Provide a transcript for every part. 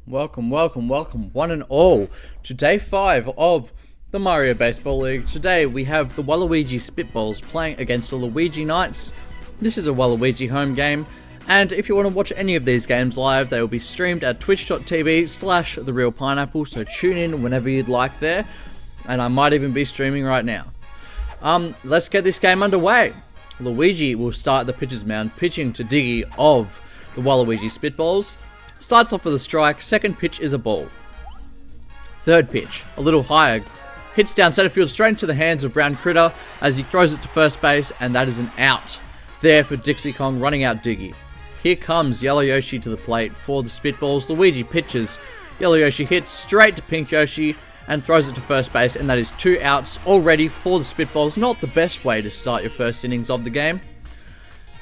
Welcome, one and all, to day 5 of the Mario Baseball League. Today we have the Waluigi Spitballs playing against the Luigi Knights. This is a Waluigi home game, and if you want to watch any of these games live, they will be streamed at twitch.tv/TheRealPineapple, so tune in whenever you'd like there, and I might even be streaming right now. Let's get this game underway. Luigi will start the pitcher's mound, pitching to Diggy of the Waluigi Spitballs. Starts off with a strike, second pitch is a ball. Third pitch, a little higher, hits down center field straight into the hands of Brown Critter as he throws it to first base, and that is an out there for Dixie Kong, running out Diggy. Here comes Yellow Yoshi to the plate for the Spitballs. Luigi pitches, Yellow Yoshi hits straight to Pink Yoshi and throws it to first base, and that is 2 outs already for the Spitballs. Not the best way to start your first innings of the game.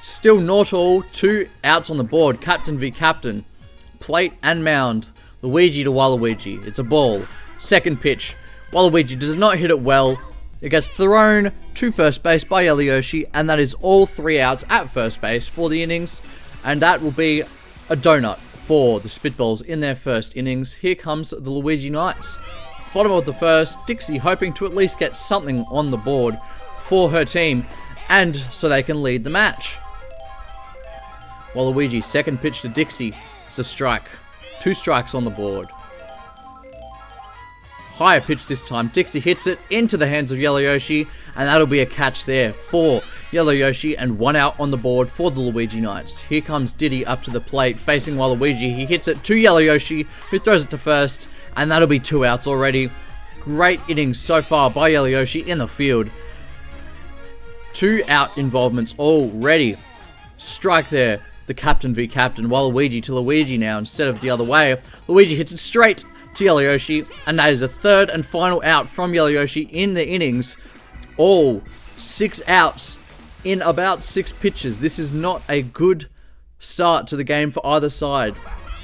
Still not all, 2 outs on the board, captain v captain. Plate and mound, Luigi to Waluigi. It's a ball. Second pitch, Waluigi does not hit it well. It gets thrown to first base by Yellow Yoshi, and that is all 3 outs at first base for the innings. And that will be a donut for the Spitballs in their first innings. Here comes the Luigi Knights. Bottom of the first, Dixie hoping to at least get something on the board for her team, and so they can lead the match. Waluigi, second pitch to Dixie. It's a strike. 2 strikes on the board. Higher pitch this time. Dixie hits it into the hands of Yellow Yoshi, and that'll be a catch there for Yellow Yoshi, and 1 out on the board for the Luigi Knights. Here comes Diddy up to the plate, facing Waluigi. He hits it to Yellow Yoshi, who throws it to first, and that'll be 2 outs already. Great innings so far by Yellow Yoshi in the field. 2 out involvements already. Strike there. The captain v captain, Waluigi to Luigi now instead of the other way. Luigi hits it straight to Yellow Yoshi, and that is a third and final out from Yellow Yoshi in the innings. All 6 outs in about 6 pitches. This is not a good start to the game for either side.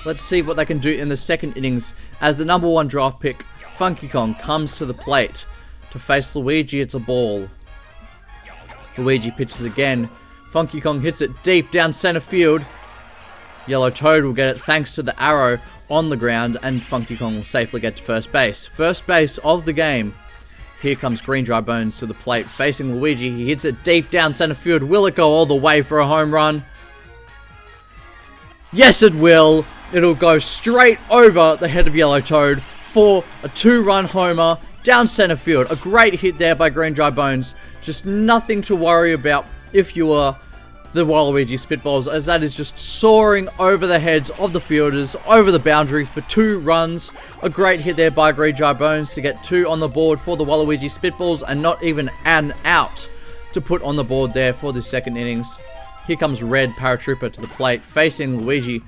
Let's see what they can do in the second innings as the number 1 draft pick, Funky Kong, comes to the plate to face Luigi. It's a ball. Luigi pitches again. Funky Kong hits it deep down center field. Yellow Toad will get it thanks to the arrow on the ground, and Funky Kong will safely get to first base. First base of the game. Here comes Green Dry Bones to the plate, facing Luigi. He hits it deep down center field. Will it go all the way for a home run? Yes, it will. It'll go straight over the head of Yellow Toad for a 2-run homer down center field. A great hit there by Green Dry Bones. Just nothing to worry about if you are the Waluigi Spitballs, as that is just soaring over the heads of the fielders, over the boundary for 2 runs. A great hit there by Green Dry Bones to get 2 on the board for the Waluigi Spitballs, and not even an out to put on the board there for the second innings. Here comes Red Paratrooper to the plate, facing Luigi.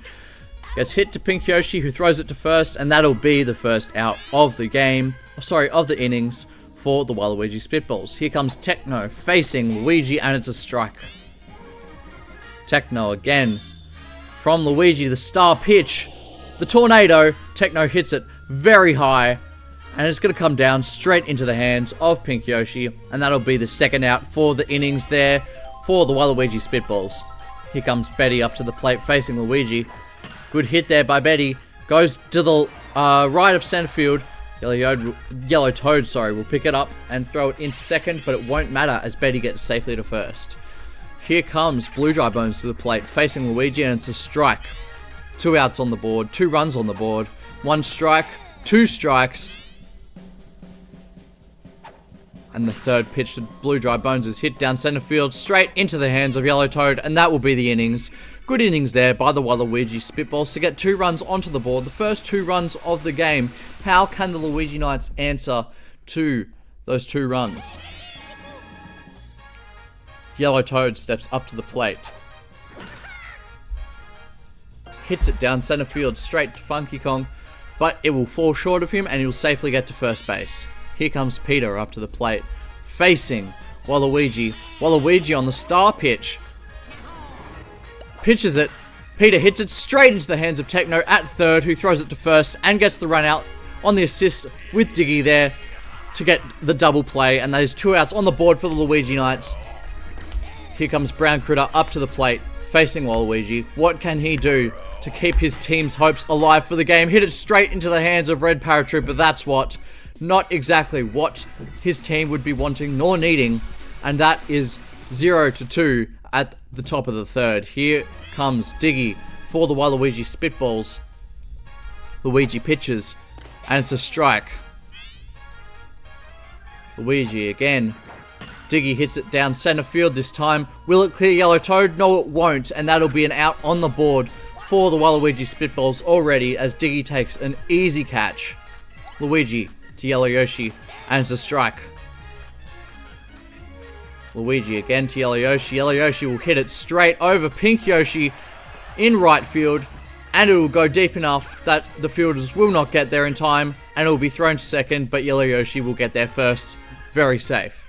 Gets hit to Pink Yoshi, who throws it to first, and that'll be the first out of the game. Of the innings for the Waluigi Spitballs. Here comes Techno facing Luigi, and it's a strike. Techno again. From Luigi, the star pitch. The tornado. Techno hits it very high, and it's going to come down straight into the hands of Pink Yoshi, and that'll be the second out for the innings there for the Waluigi Spitballs. Here comes Betty up to the plate facing Luigi. Good hit there by Betty. Goes to the right of center field. Yellow Toad, will pick it up and throw it into second, but it won't matter as Betty gets safely to first. Here comes Blue Dry Bones to the plate, facing Luigi, and it's a strike. 2 outs on the board, 2 runs on the board, 1 strike, 2 strikes. And the third pitch to Blue Dry Bones is hit down center field, straight into the hands of Yellow Toad, and that will be the innings. Good innings there by the Waluigi Spitballs to get 2 runs onto the board. The first 2 runs of the game. How can the Luigi Knights answer to those 2 runs? Yellow Toad steps up to the plate. Hits it down center field straight to Funky Kong, but it will fall short of him and he'll safely get to first base. Here comes Peter up to the plate, facing Waluigi. Waluigi on the star pitch. Pitches it. Peter hits it straight into the hands of Techno at third, who throws it to first and gets the run out on the assist with Diggy there to get the double play, and that is 2 outs on the board for the Luigi Knights. Here comes Brown Critter up to the plate, facing Waluigi. What can he do to keep his team's hopes alive for the game. Hit it straight into the hands of Red Paratrooper. That's what. Not exactly what his team would be wanting nor needing. And that is 0-2 at the top of the third. Here comes Diggy for the Waluigi Spitballs. Luigi pitches, and it's a strike. Luigi again. Diggy hits it down center field this time. Will it clear Yellow Toad? No, it won't. And that'll be an out on the board for the Waluigi Spitballs already as Diggy takes an easy catch. Luigi to Yellow Yoshi, and it's a strike. Luigi again to Yellow Yoshi. Yellow Yoshi will hit it straight over Pink Yoshi in right field, and it will go deep enough that the fielders will not get there in time, and it will be thrown to second, but Yellow Yoshi will get there first. Very safe.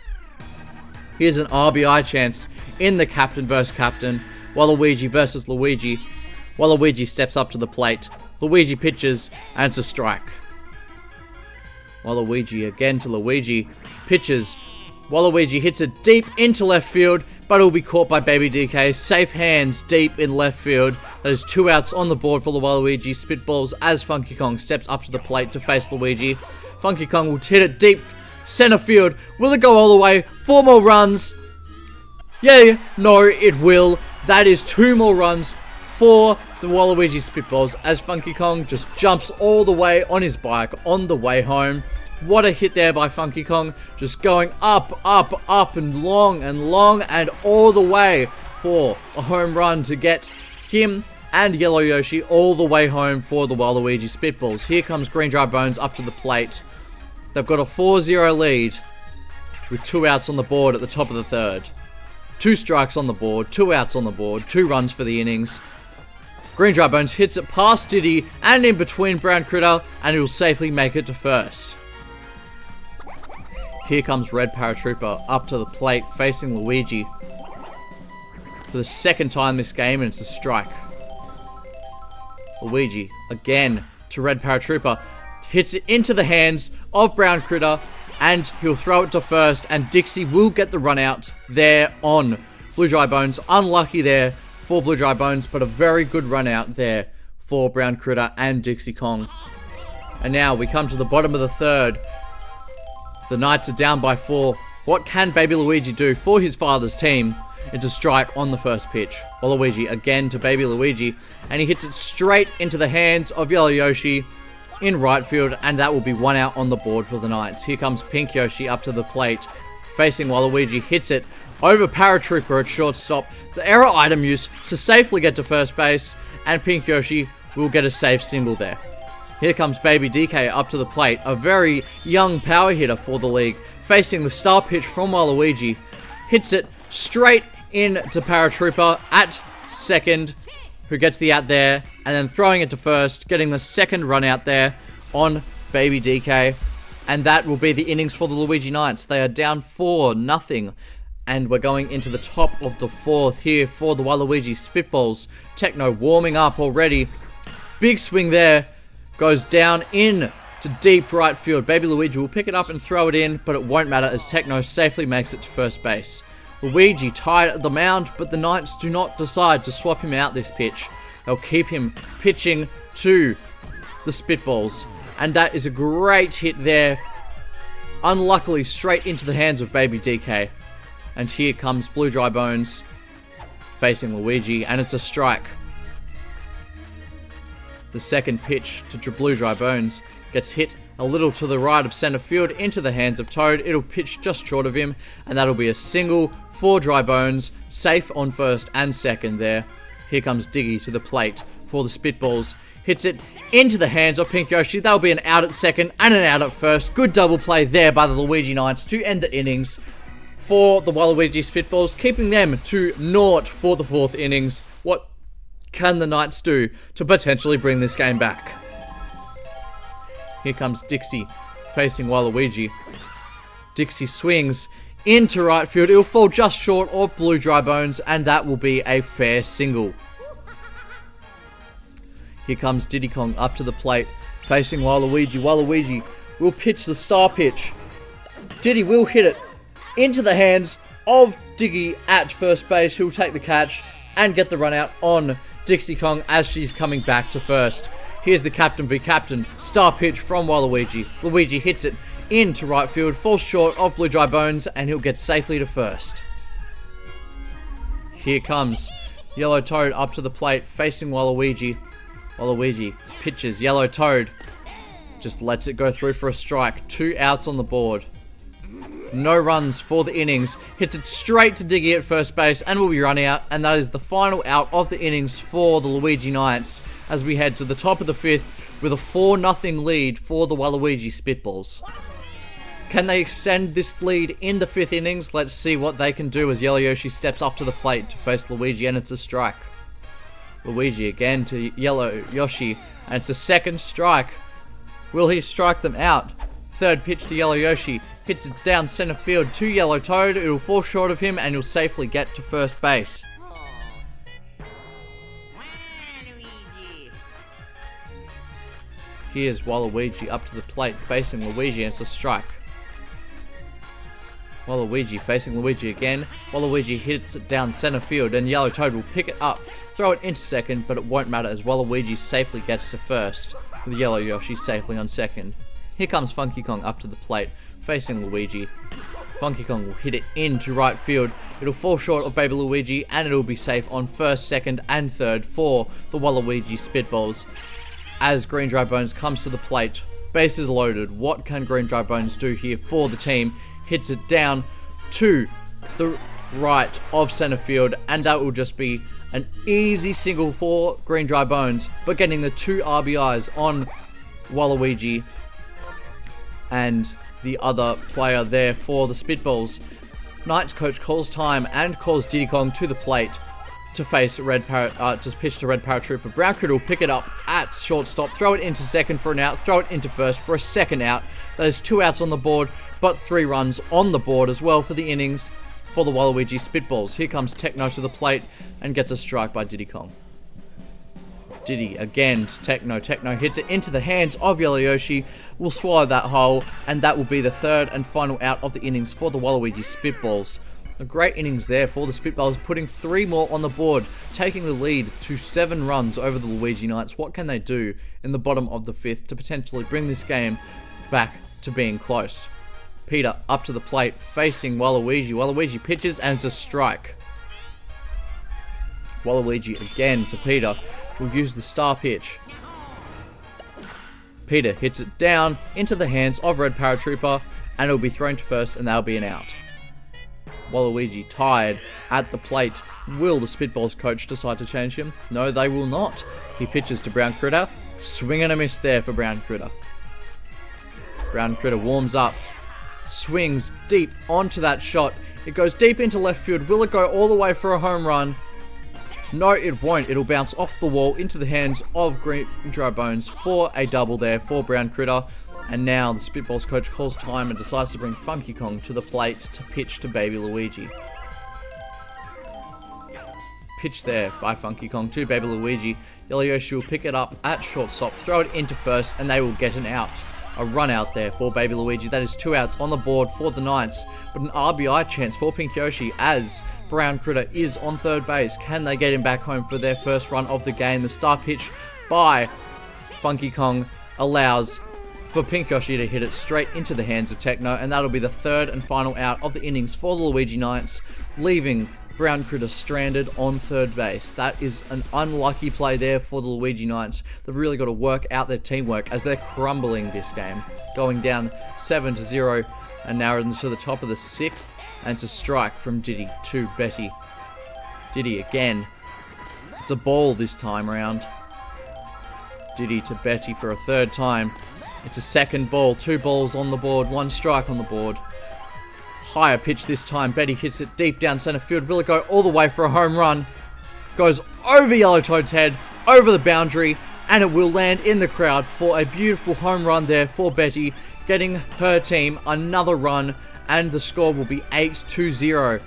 Here's an RBI chance in the captain versus captain. Waluigi versus Luigi. Waluigi steps up to the plate. Luigi pitches, and it's a strike. Waluigi again to Luigi. Pitches. Waluigi hits it deep into left field, but it will be caught by Baby DK. Safe hands deep in left field. That is 2 outs on the board for the Waluigi Spitballs as Funky Kong steps up to the plate to face Luigi. Funky Kong will hit it deep center field. Will it go all the way? 4 more runs. Yeah, no, it will. That is 2 more runs for the Waluigi Spitballs as Funky Kong just jumps all the way on his bike on the way home. What a hit there by Funky Kong. Just going up, up, up and long and all the way for a home run to get him and Yellow Yoshi all the way home for the Waluigi Spitballs. Here comes Green Dry Bones up to the plate. They've got a 4-0 lead with 2 outs on the board at the top of the third. 2 strikes on the board, 2 outs on the board, 2 runs for the innings. Green Dry Bones hits it past Diddy and in between Brown Critter, and he will safely make it to first. Here comes Red Paratrooper up to the plate facing Luigi for the second time this game, and it's a strike. Luigi again to Red Paratrooper. Hits it into the hands of Brown Critter, and he'll throw it to first, and Dixie will get the run out there on Blue Dry Bones. Unlucky there for Blue Dry Bones, but a very good run out there for Brown Critter and Dixie Kong. And now we come to the bottom of the third. The Knights are down by 4. What can Baby Luigi do for his father's team? It's a strike on the first pitch. Waluigi again to Baby Luigi, and he hits it straight into the hands of Yellow Yoshi in right field, and that will be 1 out on the board for the Knights. Here comes Pink Yoshi up to the plate, facing Waluigi, hits it over Paratrooper at shortstop. The error item use to safely get to first base, and Pink Yoshi will get a safe single there. Here comes Baby DK up to the plate, a very young power hitter for the league, facing the star pitch from Waluigi. Hits it straight in to Paratrooper at second, who gets the out there, and then throwing it to first, getting the second run out there on Baby DK. And that will be the innings for the Luigi Knights. They are down 4-0. And we're going into the top of the fourth here for the Waluigi Spitballs. Techno warming up already. Big swing there. Goes down in to deep right field. Baby Luigi will pick it up and throw it in, but it won't matter as Techno safely makes it to first base. Luigi tied at the mound, but the Knights do not decide to swap him out this pitch. They'll keep him pitching to the Spitballs. And that is a great hit there. Unluckily, straight into the hands of Baby DK. And here comes Blue Dry Bones facing Luigi, and it's a strike. The second pitch to Blue Dry Bones gets hit a little to the right of center field into the hands of Toad. It'll pitch just short of him, and that'll be a single for Dry Bones, safe on first and second there. Here comes Diggy to the plate for the Spitballs. Hits it into the hands of Pink Yoshi. That'll be an out at second and an out at first. Good double play there by the Luigi Knights to end the innings for the Waluigi Spitballs, keeping them to 0 for the fourth innings. What can the Knights do to potentially bring this game back? Here comes Dixie facing Waluigi. Dixie swings into right field. It'll fall just short of Blue Dry Bones, and that will be a fair single. Here comes Diddy Kong up to the plate, facing Waluigi. Waluigi will pitch the star pitch. Diddy will hit it into the hands of Diggy at first base, who will take the catch and get the run out on Dixie Kong as she's coming back to first. Here's the captain v captain. Star pitch from Waluigi. Luigi hits it into right field, falls short of Blue Dry Bones, and he'll get safely to first. Here comes Yellow Toad up to the plate, facing Waluigi. Waluigi pitches. Yellow Toad just lets it go through for a strike. 2 outs on the board. No runs for the innings. Hits it straight to Diggy at first base and will be run out. And that is the final out of the innings for the Luigi Knights as we head to the top of the 5th with a 4-0 lead for the Waluigi Spitballs. Can they extend this lead in the 5th innings? Let's see what they can do as Yellow Yoshi steps up to the plate to face Luigi, and it's a strike. Luigi again to Yellow Yoshi, and it's a second strike. Will he strike them out? Third pitch to Yellow Yoshi, hits it down center field to Yellow Toad. It'll fall short of him and he'll safely get to first base. Here's Waluigi up to the plate facing Luigi, and it's a strike. Waluigi facing Luigi again. Waluigi hits it down center field and Yellow Toad will pick it up, throw it into second, but it won't matter as Waluigi safely gets to first, with Yellow Yoshi safely on second. Here comes Funky Kong up to the plate, facing Luigi. Funky Kong will hit it into right field. It'll fall short of Baby Luigi, and it'll be safe on first, second, and third for the Waluigi Spitballs. As Green Dry Bones comes to the plate, bases loaded. What can Green Dry Bones do here for the team? Hits it down to the right of center field, and that will just be an easy single for Green Dry Bones, but getting the 2 RBIs on Waluigi and the other player there for the Spitballs. Knights coach calls time and calls Diddy Kong to the plate to face to pitch to Red Paratrooper. Brown Critter will pick it up at shortstop, throw it into second for an out, throw it into first for a second out. That is 2 outs on the board, but 3 runs on the board as well for the innings for the Waluigi Spitballs. Here comes Techno to the plate and gets a strike by Diddy Kong. Diddy again to Techno. Techno hits it into the hands of Yellow Yoshi, will swallow that whole, and that will be the 3rd and final out of the innings for the Waluigi Spitballs. A great innings there for the Spitballs, putting 3 more on the board, taking the lead to 7 runs over the Luigi Knights. What can they do in the bottom of the 5th to potentially bring this game back to being close? Peter up to the plate, facing Waluigi. Waluigi pitches, and it's a strike. Waluigi again to Peter, will use the star pitch. Peter hits it down into the hands of Red Paratrooper, and it'll be thrown to first, and that'll be an out. Waluigi tired at the plate. Will the Spitballs coach decide to change him? No, they will not. He pitches to Brown Critter. Swing and a miss there for Brown Critter. Brown Critter warms up. Swings deep onto that shot. It goes deep into left field. Will it go all the way for a home run? No, it won't. It'll bounce off the wall into the hands of Green Dry Bones for a double there for Brown Critter. And now the Spitballs coach calls time and decides to bring Funky Kong to the plate to pitch to Baby Luigi. Pitch there by Funky Kong to Baby Luigi. Yellow Yoshi will pick it up at shortstop, throw it into first, and they will get an out. A run out there for Baby Luigi. That is 2 outs on the board for the Knights, but an RBI chance for Pink Yoshi as Brown Critter is on third base. Can they get him back home for their first run of the game? The star pitch by Funky Kong allows for Pink Yoshi to hit it straight into the hands of Techno, and that'll be the 3rd and final out of the innings for the Luigi Knights, leaving Brown Critter stranded on third base. That is an unlucky play there for the Luigi Knights. They've really got to work out their teamwork as they're crumbling this game, going down 7-0 and now into the top of the 6th, and it's a strike from Diddy to Betty. Diddy again. It's a ball this time around. Diddy to Betty for a 3rd time. It's a 2nd ball, 2 balls on the board, 1 strike on the board. Higher pitch this time. Betty hits it deep down center field. Will it go all the way for a home run? Goes over Yellow Toad's head, over the boundary, and it will land in the crowd for a beautiful home run there for Betty, getting her team another run, and the score will be 8-0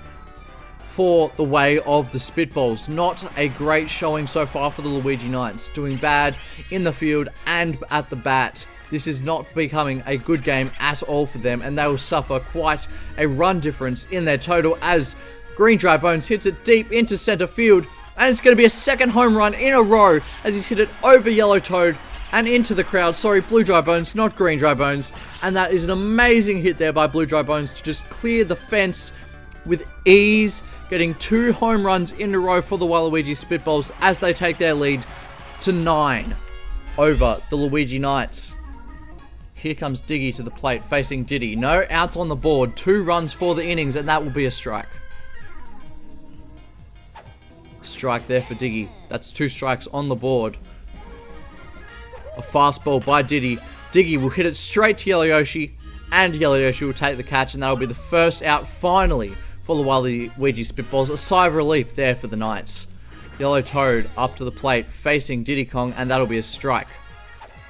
for the way of the Spitballs. Not a great showing so far for the Luigi Knights, doing bad in the field and at the bat. This is not becoming a good game at all for them, and they will suffer quite a run difference in their total as Green Dry Bones hits it deep into center field. And it's going to be a second home run in a row as he's hit it over Yellow Toad and into the crowd. Sorry, Blue Dry Bones, not Green Dry Bones. And that is an amazing hit there by Blue Dry Bones to just clear the fence with ease, getting 2 home runs in a row for the Waluigi Spitballs as they take their lead to 9 over the Luigi Knights. Here comes Diggy to the plate facing Diddy. No outs on the board, 2 runs for the innings, and that will be a strike. Strike there for Diggy. That's 2 strikes on the board. A fastball by Diddy. Diggy will hit it straight to Yellow Yoshi, and Yellow Yoshi will take the catch, and that will be the first out finally for the Waluigi Spitballs. A sigh of relief there for the Knights. Yellow Toad up to the plate facing Diddy Kong, and that'll be a strike.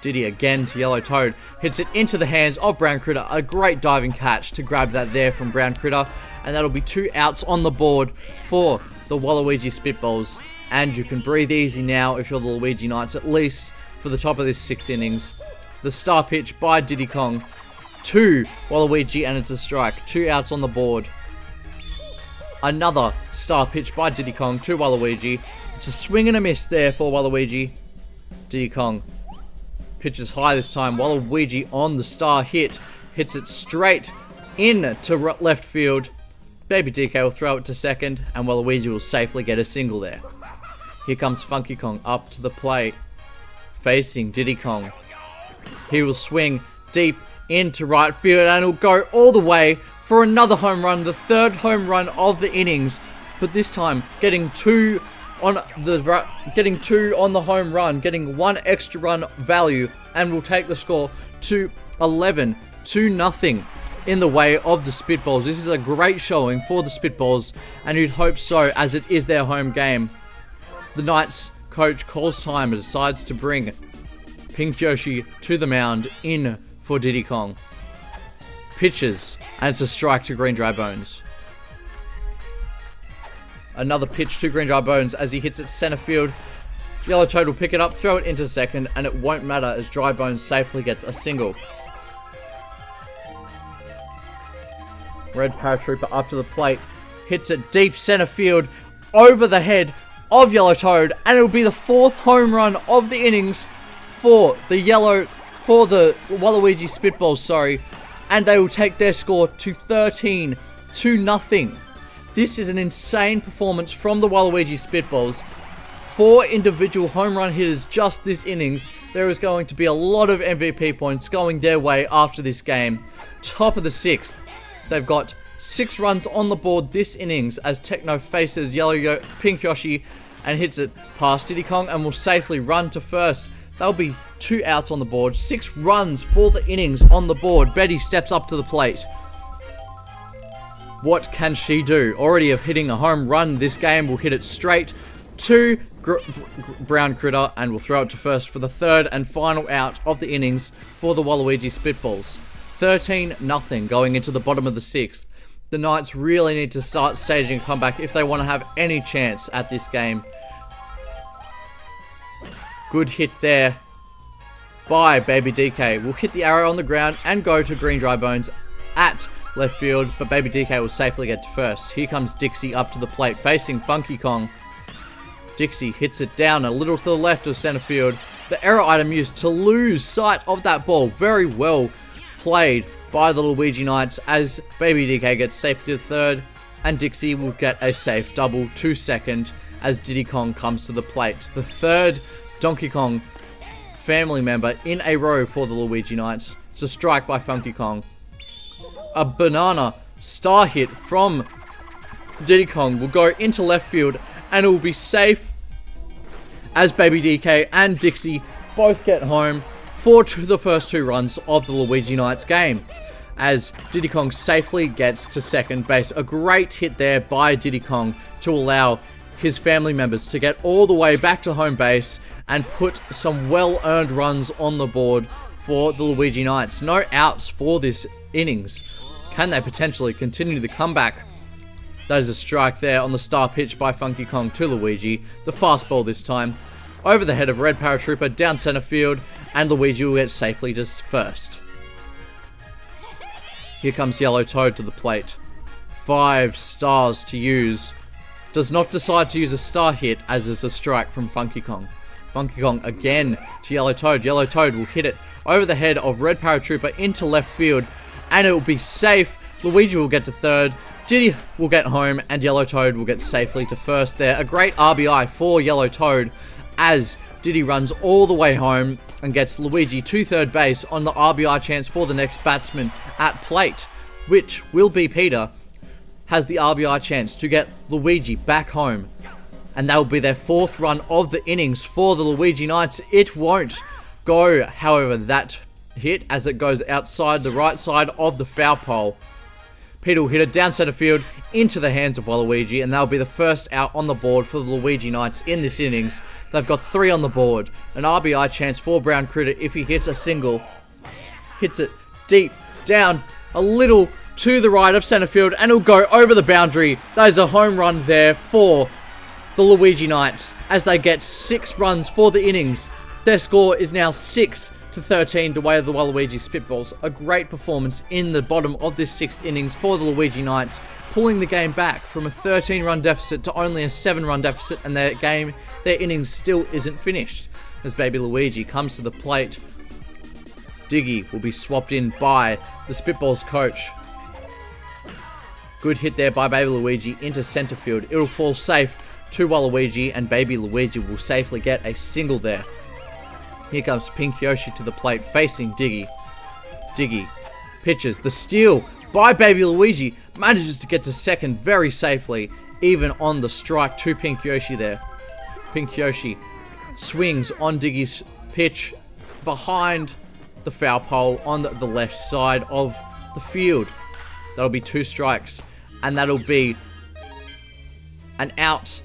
Diddy again to Yellow Toad. Hits it into the hands of Brown Critter. A great diving catch to grab that there from Brown Critter, and that'll be 2 outs on the board for the Waluigi Spitballs. And you can breathe easy now if you're the Luigi Knights, at least for the top of this 6th innings. The star pitch by Diddy Kong to Waluigi, and it's a strike. 2 outs on the board. Another star pitch by Diddy Kong to Waluigi. It's a swing and a miss there for Waluigi. Diddy Kong pitches high this time. Waluigi on the star hit. Hits it straight in to left field. Baby DK will throw it to second, and Waluigi will safely get a single there. Here comes Funky Kong up to the plate, facing Diddy Kong. He will swing deep into right field, and he'll go all the way for another home run, the 3rd home run of the innings, but this time getting 2 on the home run, getting 1 extra run value, and will take the score to 11-0 in the way of the Spitballs. This is a great showing for the Spitballs, and you'd hope so, as it is their home game. The Knights coach calls time and decides to bring Pink Yoshi to the mound in for Diddy Kong. Pitches, and it's a strike to Green Dry Bones. Another pitch to Green Dry Bones as he hits it center field. Yellow Toad will pick it up, throw it into second, and it won't matter as Dry Bones safely gets a single. Red Paratrooper up to the plate, hits it deep center field over the head of Yellow Toad, and it will be the 4th home run of the innings for the Waluigi Spitballs, and they will take their score to 13-0. This is an insane performance from the Waluigi Spitballs. 4 individual home run hitters just this innings. There is going to be a lot of MVP points going their way after this game. Top of the 6th. They've got 6 runs on the board this innings as Techno faces Pink Yoshi and hits it past Diddy Kong and will safely run to first. There'll be 2 outs on the board. 6 runs for the innings on the board. Betty steps up to the plate. What can she do? Already hitting a home run this game. Will hit it straight to Brown Critter and will throw it to first for the 3rd and final out of the innings for the Waluigi Spitballs. 13-0 going into the bottom of the 6th. The Knights really need to start staging a comeback if they want to have any chance at this game. Good hit there by Baby DK. Will hit the arrow on the ground and go to Green Dry Bones at left field, but Baby DK will safely get to first. Here comes Dixie up to the plate facing Funky Kong. Dixie hits it down a little to the left of center field. The error item used to lose sight of that ball. Very well played by the Luigi Knights as Baby DK gets safely to 3rd, and Dixie will get a safe double to second as Diddy Kong comes to the plate. The 3rd Donkey Kong family member in a row for the Luigi Knights. It's a strike by Funky Kong. A banana star hit from Diddy Kong will go into left field, and it will be safe as Baby DK and Dixie both get home for the first 2 runs of the Luigi Knights game. As Diddy Kong safely gets to second base. A great hit there by Diddy Kong to allow his family members to get all the way back to home base and put some well-earned runs on the board for the Luigi Knights. No outs for this innings. Can they potentially continue the comeback? That is a strike there on the star pitch by Funky Kong to Luigi. The fastball this time. Over the head of Red Paratrooper down center field, and Luigi will get safely to first. Here comes Yellow Toad to the plate. 5 stars to use does not decide to use a star hit as there's a strike from Funky Kong. Funky Kong again to Yellow Toad. Yellow Toad will hit it over the head of Red Paratrooper into left field, and it will be safe. Luigi will get to third, Diddy will get home, and Yellow Toad will get safely to first there. A great RBI for Yellow Toad as Diddy runs all the way home and gets Luigi to third base on the RBI chance for the next batsman at plate, which will be Peter, has the RBI chance to get Luigi back home. And that will be their 4th run of the innings for the Luigi Knights. It won't go, however, that hit as it goes outside the right side of the foul pole. Peter will hit it down center field into the hands of Waluigi, and that'll be the first out on the board for the Luigi Knights in this innings. They've got 3 on the board. An RBI chance for Brown Critter if he hits a single. Hits it deep down a little to the right of center field, and it'll go over the boundary. There's a home run there for the Luigi Knights as they get 6 runs for the innings. Their score is now 6-13 the way of the Waluigi Spitballs. A great performance in the bottom of this 6th innings for the Luigi Knights, pulling the game back from a 13-run deficit to only a 7-run deficit, and their innings still isn't finished. As Baby Luigi comes to the plate, Diggy will be swapped in by the Spitballs coach. Good hit there by Baby Luigi into center field. It'll fall safe to Waluigi, and Baby Luigi will safely get a single there. Here comes Pink Yoshi to the plate facing Diggy. Diggy pitches. The steal by Baby Luigi manages to get to second very safely, even on the strike to Pink Yoshi there. Pink Yoshi swings on Diggy's pitch behind the foul pole on the left side of the field. That'll be 2 strikes, and that'll be an out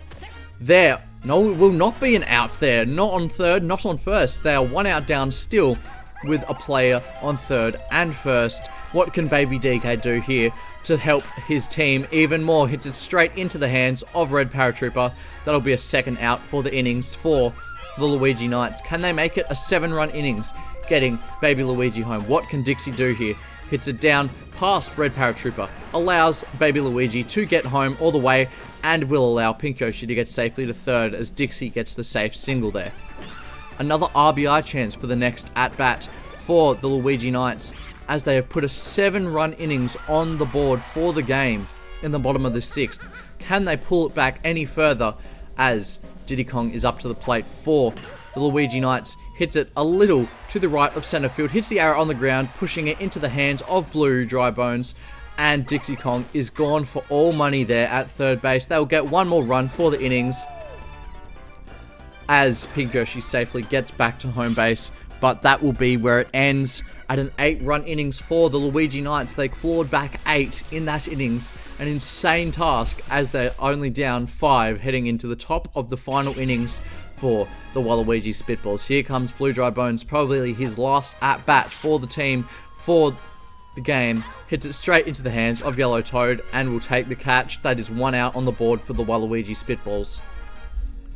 there. No, it will not be an out there. Not on third, not on first. They are 1 out down still with a player on third and first. What can Baby DK do here to help his team even more? Hits it straight into the hands of Red Paratrooper. That'll be a 2nd out for the innings for the Luigi Knights. Can they make it a 7-run innings, getting Baby Luigi home? What can Dixie do here? Hits it down past Red Paratrooper. Allows Baby Luigi to get home all the way, and will allow Pink Yoshi to get safely to third as Dixie gets the safe single there. Another RBI chance for the next at-bat for the Luigi Knights, as they have put a 7-run innings on the board for the game in the bottom of the 6th. Can they pull it back any further as Diddy Kong is up to the plate for the Luigi Knights? Hits it a little to the right of center field, hits the arrow on the ground, pushing it into the hands of Blue Dry Bones, and Dixie Kong is gone for all money there at third base. They will get 1 more run for the innings as Pink Yoshi safely gets back to home base, but that will be where it ends at an 8-run innings for the Luigi Knights. They clawed back 8 in that innings, an insane task as they're only down 5 heading into the top of the final innings for the Waluigi Spitballs. Here comes Blue Dry Bones, probably his last at-bat for the team for the game. Hits it straight into the hands of Yellow Toad and will take the catch. That is 1 out on the board for the Waluigi Spitballs.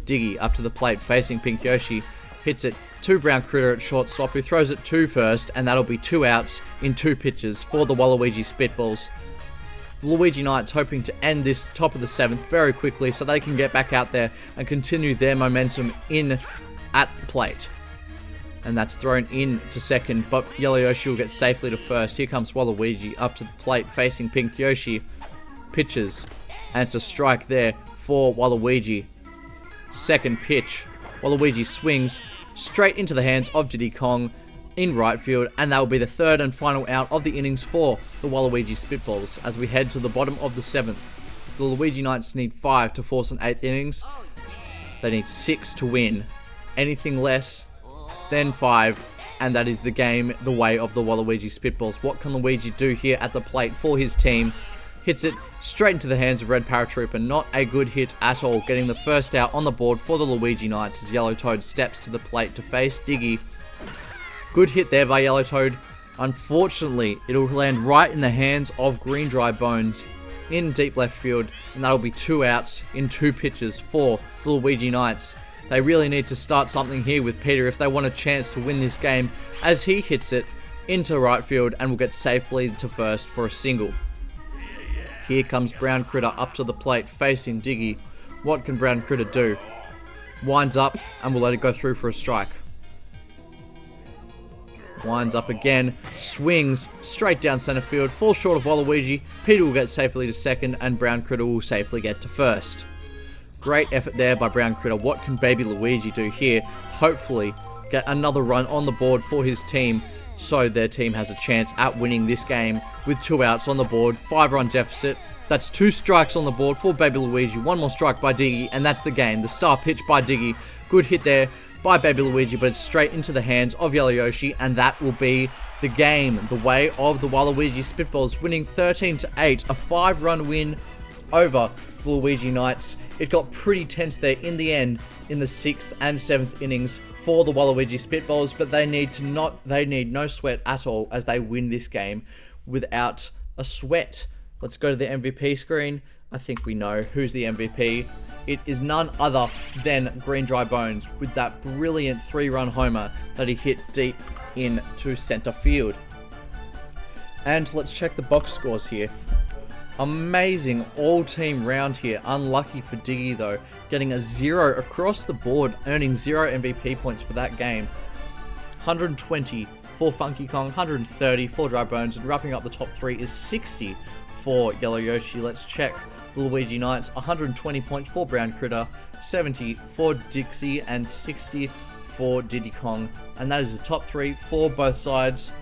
Diggy up to the plate facing Pink Yoshi. Hits it to Brown Critter at shortstop, who throws it to first, and that'll be 2 outs in 2 pitches for the Waluigi Spitballs. The Luigi Knights hoping to end this top of the 7th very quickly so they can get back out there and continue their momentum in at the plate. And that's thrown in to second, but Yellow Yoshi will get safely to first. Here comes Waluigi up to the plate facing Pink Yoshi. Pitches, and it's a strike there for Waluigi. Second pitch. Waluigi swings straight into the hands of Diddy Kong in right field, and that will be the 3rd and final out of the innings for the Waluigi Spitballs as we head to the bottom of the 7th. The Luigi Knights need 5 to force an 8th innings. They need 6 to win. Anything less than 5, and that is the game the way of the Waluigi Spitballs. What can Luigi do here at the plate for his team? Hits it straight into the hands of Red Paratrooper. Not a good hit at all, getting the first out on the board for the Luigi Knights as Yellow Toad steps to the plate to face Diggy. Good hit there by Yellow Toad. Unfortunately, it'll land right in the hands of Green Dry Bones in deep left field, and that'll be 2 outs in 2 pitches for the Luigi Knights. They really need to start something here with Peter if they want a chance to win this game, as he hits it into right field and will get safely to first for a single. Here comes Brown Critter up to the plate facing Diggy. What can Brown Critter do? Winds up, and we'll let it go through for a strike. Winds up again, swings straight down center field, falls short of Waluigi. Peter will get safely to second, and Brown Critter will safely get to first. Great effort there by Brown Critter. What can baby Luigi do here? Hopefully get another run on the board for his team, so their team has a chance at winning this game with 2 outs on the board, 5-run deficit. That's 2 strikes on the board for baby Luigi, 1 more strike by Diggy, and that's the game. The star pitch by Diggy. Good hit there by baby Luigi, but it's straight into the hands of Yellow Yoshi, and that will be the game. The way of the Waluigi Spitballs, winning 13-8, a 5-run win over the Luigi Knights. It got pretty tense there in the end in the 6th and 7th innings for the Waluigi Spitballs, but they need no sweat at all as they win this game without a sweat. Let's go to the MVP screen. I think we know who's the MVP. It is none other than Green Dry Bones with that brilliant 3-run homer that he hit deep into center field. And let's check the box scores here. Amazing all-team round here. Unlucky for Diggy though, getting a 0 across the board, earning 0 MVP points for that game. 120 for Funky Kong, 130 for Dry Bones, and wrapping up the top 3 is 60 for Yellow Yoshi. Let's check the Luigi Knights. 120 points for Brown Critter, 70 for Dixie, and 60 for Diddy Kong. And that is the top 3 for both sides.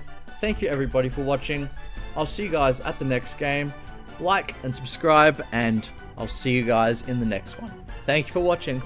Thank you everybody for watching. I'll see you guys at the next game. Like and subscribe, and I'll see you guys in the next one. Thank you for watching.